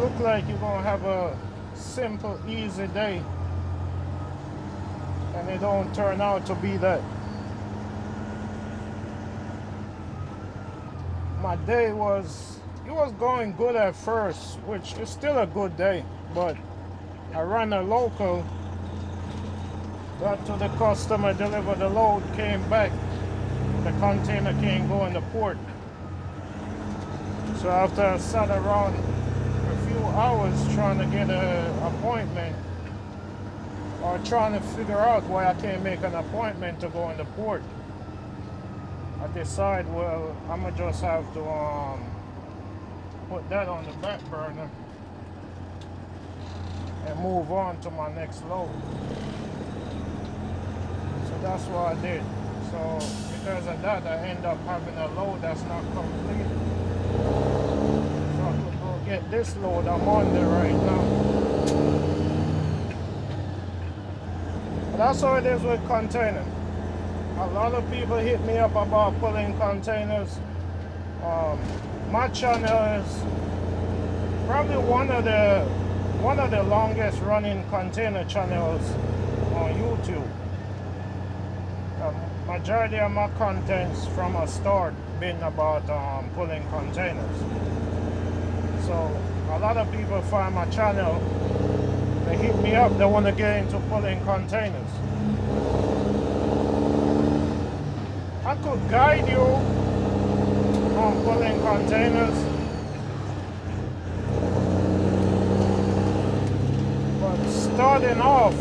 look like you're gonna have a simple, easy day, and it don't turn out to be that. My day was, it was going good at first, which is still a good day, but I ran a local, got to the customer, delivered the load, came back, the container can't go in the port. So after I sat around a few hours trying to get an appointment, or trying to figure out why I can't make an appointment to go in the port, I decide, well, I'm gonna just have to put that on the back burner and move on to my next load. So that's what I did. So because of that, I end up having a load that's not complete. So I could go get this load. I'm on there right now. But that's how it is with containers. A lot of people hit me up about pulling containers. My channel is probably one of the longest running container channels on YouTube. Majority of my contents from a start been about pulling containers. So a lot of people find my channel, they hit me up, they want to get into pulling containers. I could guide you on pulling containers, but starting off,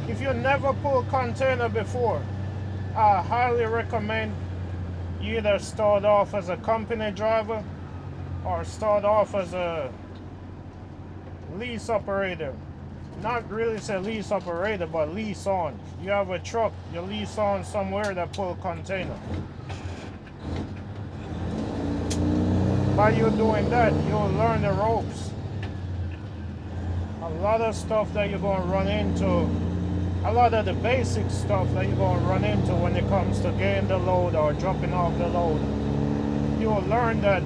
if you never pulled container before, I highly recommend you either start off as a company driver or start off as a lease operator. Not really say lease operator, but lease on. You have a truck, you lease on somewhere that pull container. By you doing that, you'll learn the ropes. A lot of stuff that you're going to run into, a lot of the basic stuff that you're going to run into when it comes to getting the load or dropping off the load, you'll learn that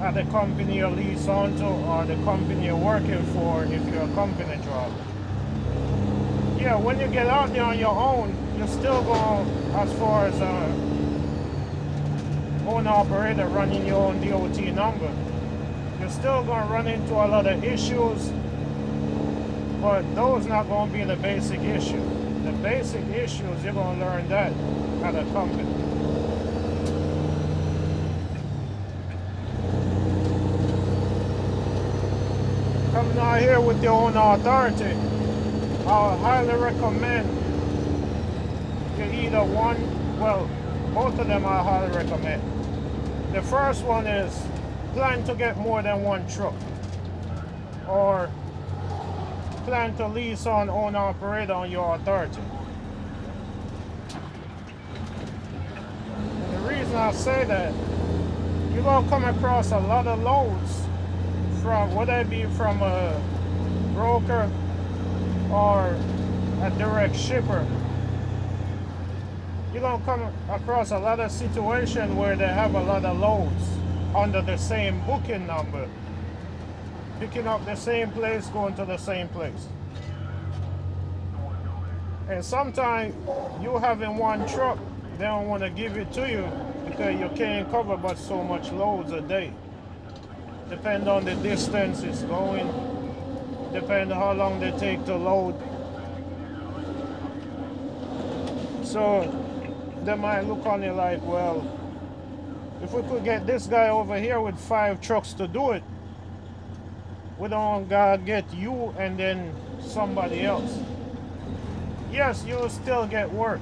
at the company you lease onto or the company you're working for if you're a company driver. Yeah, when you get out there on your own, you're still going, as far as owner operator running your own DOT number, you're still going to run into a lot of issues, but those not going to be the basic issue. The basic issues, you're going to learn that at a company. Coming out here with your own authority, I highly recommend you either one, well, both of them I highly recommend. The first one is plan to get more than one truck, or plan to lease on owner operator on your authority. And the reason I say that, you're going to come across a lot of loads from, whether it be from a broker or a direct shipper. You're going to come across a lot of situations where they have a lot of loads under the same booking number, picking up the same place, going to the same place. And sometimes you having one truck, they don't want to give it to you because you can't cover but so much loads a day. Depend on the distance it's going, depend on how long they take to load. So they might look on it like, well, if we could get this guy over here with 5 trucks to do it, we don't gotta get you and then somebody else. Yes, you'll still get work,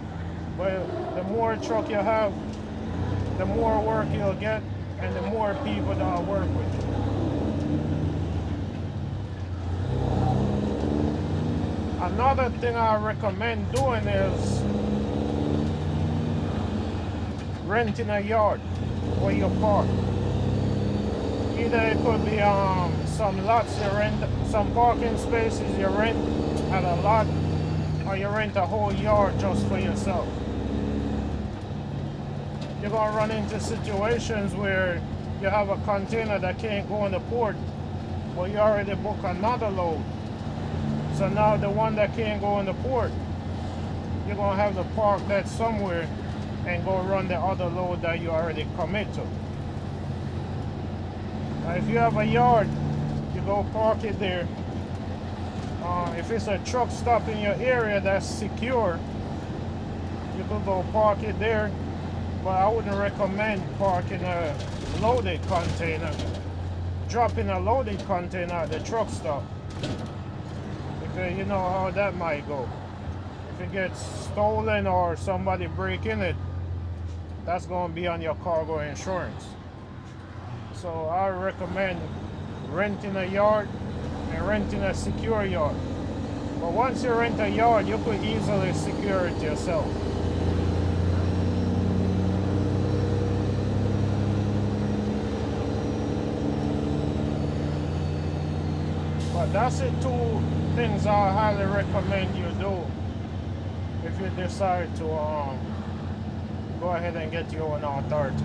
but the more truck you have, the more work you'll get and the more people that'll work with you. Another thing I recommend doing is renting a yard where you park. Either it could be some lots you rent, some parking spaces you rent at a lot, or you rent a whole yard just for yourself. You're gonna run into situations where you have a container that can't go in the port, but you already book another load. So now the one that can't go in the port, you're gonna have to park that somewhere and go run the other load that you already commit to. Now if you have a yard, you go park it there. If it's a truck stop in your area that's secure, you could go park it there, but I wouldn't recommend parking a loaded container, dropping a loaded container at the truck stop, because you know how that might go. If it gets stolen or somebody breaking it, that's going to be on your cargo insurance. So I recommend renting a yard and renting a secure yard. But once you rent a yard, you could easily secure it yourself. But that's the two things I highly recommend you do if you decide to go ahead and get your own authority.